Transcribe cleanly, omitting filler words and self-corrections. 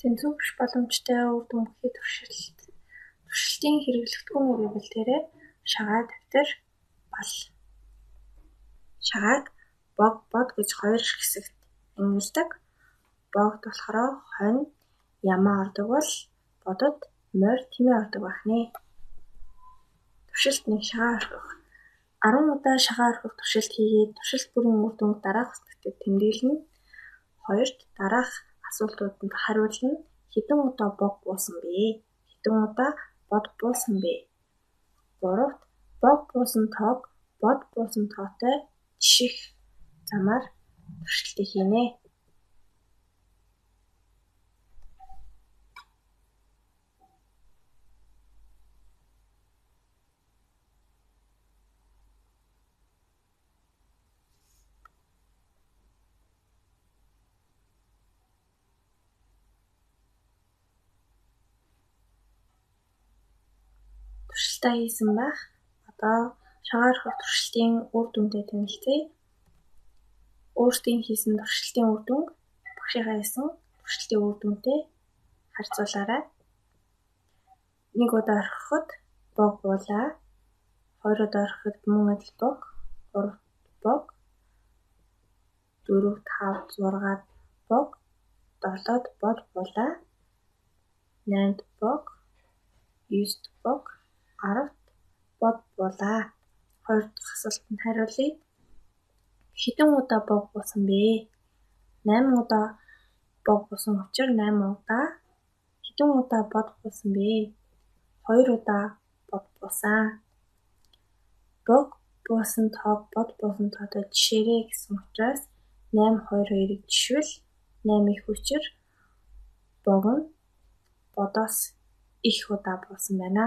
Тэнцвэрч боломжтой үр дүнгийн туршилтын хэрэглэгдэхүүн үргэлжлэлээрээ шагаа, давтар, бал. Шагааг бог, бод гэж хоёр хэсэгт ангилдаг. Богд болохоор хонь, ямаа ордог бол бодод морь, тэмээ ордог байх нэ. Туршилт 1. Шагаа орхих. 10 удаа шагаа орхих туршилт хийгээд туршилт бүрийн үр дүнг дараах үсэгтээ тэмдэглэнэ. 2-т дараах асуултууданд хариулна. Хэдэн удаа бог буусан бэ? Хэдэн удаа бод буусан бэ? 3-т бог буусан тоог бод буусан тоотой жиших замаар туршилтыг хийнэ. Туршилтаа хийсэн байх. Одоо шагаа орхих туршилтын үр дүнтэй танилцъя. Өөрсдийн хийсэн туршилтын үр дүнг багшийнхаа хийсэн туршилтын үр дүнтэй харьцуулаарай. 1 удаа орхиход бог буулаа. 2 удаа орхиход мөн адил бог, 3-т бог, 4-т 5-т 6-т бог, 7-д бод буулаа. 8-д бог, 9-д бог, 10-т бод буулаа. 2 дахь асуултанд хариулъя. Хэдэн удаа бог буусан бэ? 8 удаа бог буусан учраас 8 удаа. Хэдэн удаа бод буусан бэ? 2 удаа бод буусан. Бог буусан тоог бод буусан тоотой жишээрэй гэсэн учраас 8 2-2-ыг жишвэл 8 их учир бог нь бодоос их удаа буусан байна.